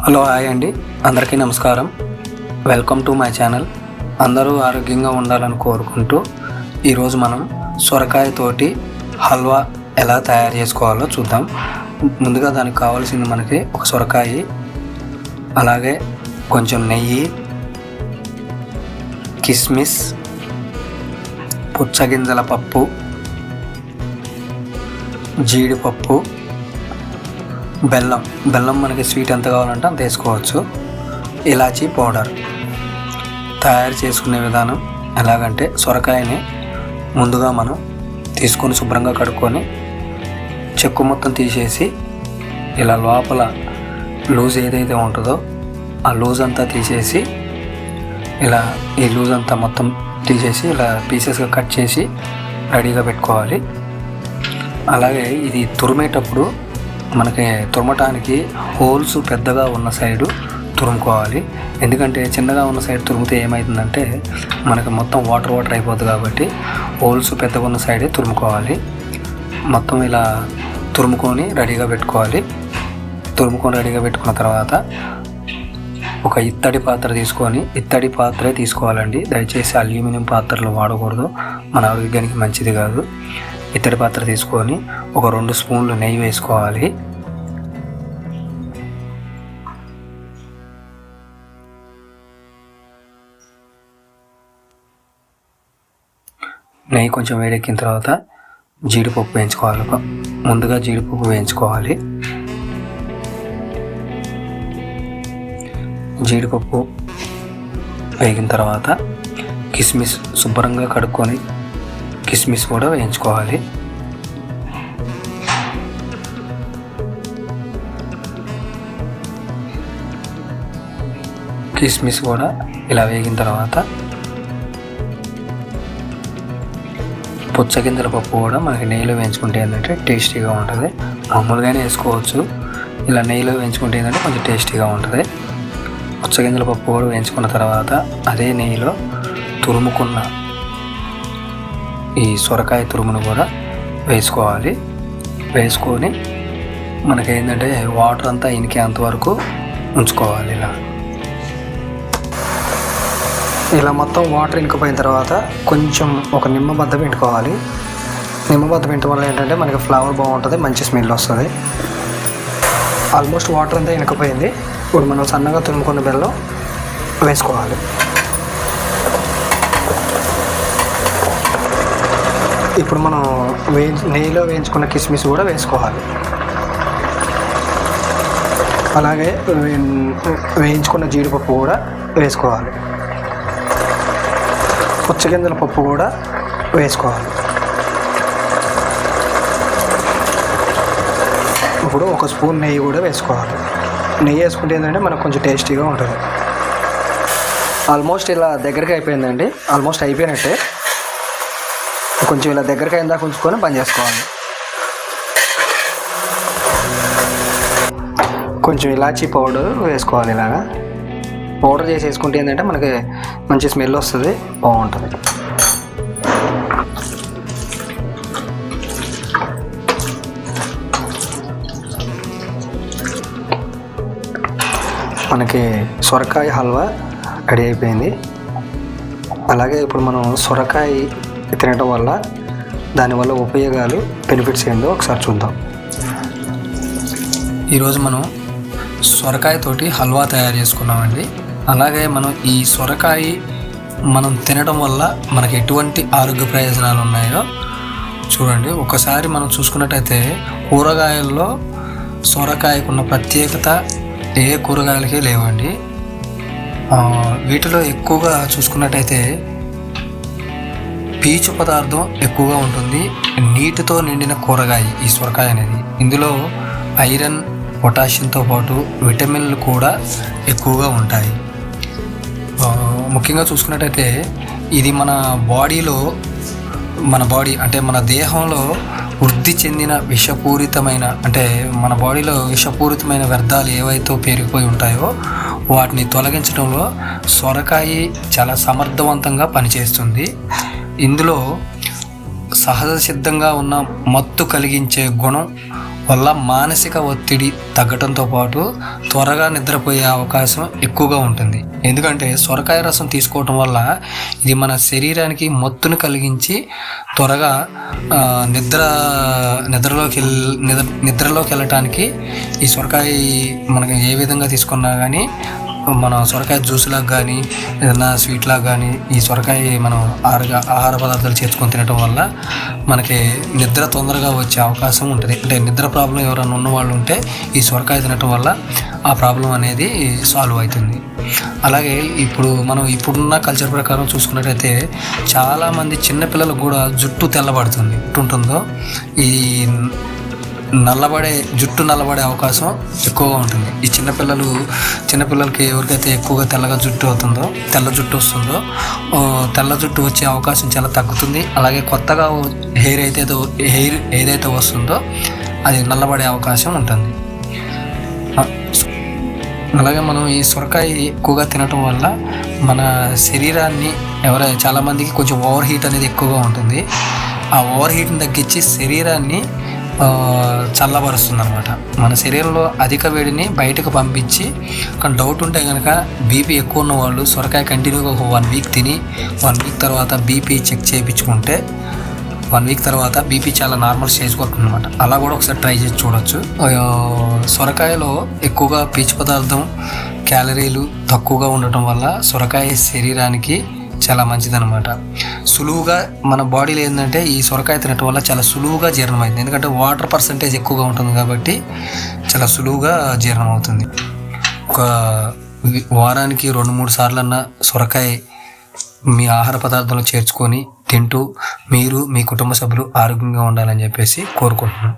Hello hi అండి, అందరికీ నమస్కారం. Welcome to my channel. అందరూ ఆరోగ్యంగా ఉండాలని కోరుకుంటూ ఈరోజు మనం సొరకాయతోటి హల్వా ఎలా తయారు చేసుకోవాలో చూద్దాం. ముందుగా దానికి కావాల్సింది మనకి ఒక సొరకాయ, అలాగే కొంచెం నెయ్యి, కిస్మిస్, పుచ్చగింజల పప్పు, జీడిపప్పు, బెల్లం మనకి స్వీట్ ఎంత కావాలంటే అంత వేసుకోవచ్చు. ఇలాచీ పౌడర్. తయారు చేసుకునే విధానం ఎలాగంటే, సొరకాయని ముందుగా మనం తీసుకొని శుభ్రంగా కడుక్కొని చెక్కు మొత్తం తీసేసి ఇలా లోపల లూజ్ ఏదైతే ఉంటుందో ఆ లూజ్ అంతా తీసేసి ఈ లూజ్ అంతా మొత్తం తీసేసి ఇలా పీసెస్గా కట్ చేసి రెడీగా పెట్టుకోవాలి. అలాగే ఇది తురిమేటప్పుడు మనకి తురమటానికి హోల్స్ పెద్దగా ఉన్న సైడు తురుముకోవాలి. ఎందుకంటే చిన్నగా ఉన్న సైడ్ తురిమితే ఏమవుతుందంటే మనకి మొత్తం వాటర్ అయిపోతుంది. కాబట్టి హోల్స్ పెద్దగా ఉన్న సైడే తురుముకోవాలి. మొత్తం ఇలా తురుముకొని రెడీగా పెట్టుకోవాలి. రెడీగా పెట్టుకున్న తర్వాత ఒక ఇత్తడి పాత్ర తీసుకొని, ఇత్తడి పాత్రే తీసుకోవాలండి. దయచేసి అల్యూమినియం పాత్రలు వాడకూడదు, మన ఆరోగ్యానికి మంచిది కాదు. ఇత్తడి పాత్ర తీసుకొని ఒక 2 స్పూన్లు నెయ్యి వేసుకోవాలి. నెయ్యి కొంచెం వేడెక్కిన తర్వాత జీడిపప్పు వేయించుకోవాలి. ముందుగా జీడిపప్పు వేయించుకోవాలి. జీడిపప్పు వేగిన తర్వాత కిస్మిస్ శుభ్రంగా కడుక్కొని కిస్మిస్ కూడా వేయించుకోవాలి. కిస్మిస్ కూడా ఇలా వేగిన తర్వాత పుచ్చగింజల పప్పు కూడా మనకి నెయ్యిలో వేయించుకుంటే ఏంటంటే టేస్టీగా ఉంటుంది. మామూలుగానే వేసుకోవచ్చు, ఇలా నెయ్యిలో వేయించుకుంటే ఏంటంటే కొంచెం టేస్టీగా ఉంటుంది. పుచ్చగింజల పప్పు కూడా వేయించుకున్న తర్వాత అదే నెయ్యిలో తురుముకున్న ఈ సొరకాయ తురుమును కూడా వేసుకోవాలి. వేసుకొని మనకేంటంటే వాటర్ అంతా ఇనికేంత వరకు ఉంచుకోవాలి. ఇలా మొత్తం వాటర్ ఇనికిపోయిన తర్వాత కొంచెం ఒక నిమ్మబద్ద పిండుకోవాలి. నిమ్మబద్ద పిండటం వల్ల ఏంటంటే మనకి ఫ్లేవర్ బాగుంటుంది, మంచి స్మెల్ వస్తుంది. ఆల్మోస్ట్ వాటర్ అంతా ఇనికిపోయింది. ఇప్పుడు మనం సన్నగా తురుముకున్న బెల్లం వేసుకోవాలి. ఇప్పుడు మనం నెయ్యిలో వేయించుకున్న కిస్మిస్ కూడా వేసుకోవాలి. అలాగే వేయించుకున్న జీడిపప్పు కూడా వేసుకోవాలి. పుచ్చగింజల పప్పు కూడా వేసుకోవాలి. ఇప్పుడు ఒక స్పూన్ నెయ్యి కూడా వేసుకోవాలి. నెయ్యి వేసుకుంటే ఏంటంటే మనకు కొంచెం టేస్టీగా ఉంటుంది. ఆల్మోస్ట్ ఇలా దగ్గరికి అయిపోయిందండి, ఆల్మోస్ట్ అయిపోయినట్టే. కొంచెం ఇలా దగ్గరికి అయిందాక ఉంచుకొని బంద్ చేసుకోవాలి. కొంచెం ఇలాచీ పౌడర్ వేసుకోవాలి. ఇలాగా పౌడర్ చేసి వేసుకుంటే ఏంటంటే మనకి మంచి స్మెల్ వస్తుంది, బాగుంటుంది. మనకి సొరకాయ హల్వా రెడీ అయిపోయింది. అలాగే ఇప్పుడు మనం సొరకాయ తినడం వల్ల దానివల్ల ఉపయోగాలు, బెనిఫిట్స్ ఏందో ఒకసారి చూద్దాం. ఈరోజు మనం సొరకాయతోటి హల్వా తయారు చేసుకున్నామండి. అలాగే మనం ఈ సొరకాయ మనం తినడం వల్ల మనకి ఎటువంటి ఆరోగ్య ప్రయోజనాలు ఉన్నాయో చూడండి. ఒకసారి మనం చూసుకున్నట్టయితే కూరగాయల్లో సొరకాయకున్న ప్రత్యేకత ఏ కూరగాయలకి లేవండి. వీటిలో ఎక్కువగా చూసుకున్నట్టయితే పీచు పదార్థం ఎక్కువగా ఉంటుంది. నీటితో నిండిన కూరగాయ ఈ సొరకాయ అనేది. ఇందులో ఐరన్, పొటాషియంతో పాటు విటమిన్లు కూడా ఎక్కువగా ఉంటాయి. ముఖ్యంగా చూసుకున్నట్టయితే ఇది మన బాడీ అంటే మన దేహంలో వృద్ధి చెందిన మన బాడీలో విషపూరితమైన వ్యర్థాలు ఏవైతే పేరుకుపోయి ఉంటాయో వాటిని తొలగించడంలో సొరకాయ చాలా సమర్థవంతంగా పనిచేస్తుంది. ఇందులో సహజ సిద్ధంగా ఉన్న మత్తు కలిగించే గుణం వల్ల మానసిక ఒత్తిడి తగ్గడంతో పాటు త్వరగా నిద్రపోయే అవకాశం ఎక్కువగా ఉంటుంది. ఎందుకంటే సొరకాయ రసం తీసుకోవటం వల్ల ఇది మన శరీరానికి మత్తును కలిగించి త్వరగా నిద్రలోకి వెళ్ళటానికి ఈ సొరకాయ మనకి ఏ విధంగా తీసుకున్నా కానీ, మన సొరకాయ జ్యూస్లాగా కానీ ఏదైనా స్వీట్లాగా కానీ ఈ సొరకాయ మనం ఆహార పదార్థాలు చేర్చుకొని తినడం వల్ల మనకి నిద్ర తొందరగా వచ్చే అవకాశం ఉంటుంది. అంటే నిద్ర ప్రాబ్లం ఎవరైనా ఉన్నవాళ్ళు ఉంటే ఈ సొరకాయ తినటం వల్ల ఆ ప్రాబ్లం అనేది సాల్వ్ అవుతుంది. అలాగే ఇప్పుడున్న కల్చర్ ప్రకారం చూసుకున్నట్టయితే చాలామంది చిన్నపిల్లలకు కూడా జుట్టు తెల్లబడుతుంది. ఉంటుందో ఈ జుట్టు నల్లబడే అవకాశం ఎక్కువగా ఉంటుంది. ఈ చిన్నపిల్లలకి ఎవరికైతే ఎక్కువగా తెల్ల జుట్టు వస్తుందో తెల్ల జుట్టు వచ్చే అవకాశం చాలా తగ్గుతుంది. అలాగే కొత్తగా హెయిర్ ఏదైతే వస్తుందో అది నల్లబడే అవకాశం ఉంటుంది. అలాగే మనం ఈ సొరకాయ ఎక్కువగా తినటం వల్ల మన శరీరాన్ని చాలామందికి కొంచెం ఓవర్ హీట్ అనేది ఎక్కువగా ఉంటుంది. ఆ ఓవర్ హీట్ని తగ్గించి శరీరాన్ని చల్లబరుస్తుంది అనమాట. మన శరీరంలో అధిక వేడిని బయటకు పంపించి, ఒక డౌట్ ఉంటే కనుక బీపీ ఎక్కువ ఉన్న వాళ్ళు సొరకాయ కంటిన్యూగా ఒక 1 వీక్ తిని 1 వీక్ తర్వాత బీపీ చెక్ చేయించుకుంటే 1 వీక్ తర్వాత బీపీ చాలా నార్మల్ స్టేజ్కి వస్తుంది అనమాట. అలా కూడా ఒకసారి ట్రై చేసి చూడొచ్చు. సొరకాయలో ఎక్కువగా పీచు పదార్థం, క్యాలరీలు తక్కువగా ఉండటం వల్ల సొరకాయ శరీరానికి చాలా మంచిదన్నమాట. సులువుగా మన బాడీలో ఏంటంటే ఈ సొరకాయ తినటం వల్ల చాలా సులువుగా జీర్ణమవుతుంది. ఎందుకంటే వాటర్ పర్సంటేజ్ ఎక్కువగా ఉంటుంది కాబట్టి చాలా సులువుగా జీర్ణం అవుతుంది. ఒక వారానికి 2-3 సార్లన్నా సొరకాయ మీ ఆహార పదార్థంలో చేర్చుకొని తింటూ మీరు మీ కుటుంబ సభ్యులు ఆరోగ్యంగా ఉండాలని చెప్పేసి కోరుకుంటున్నాను.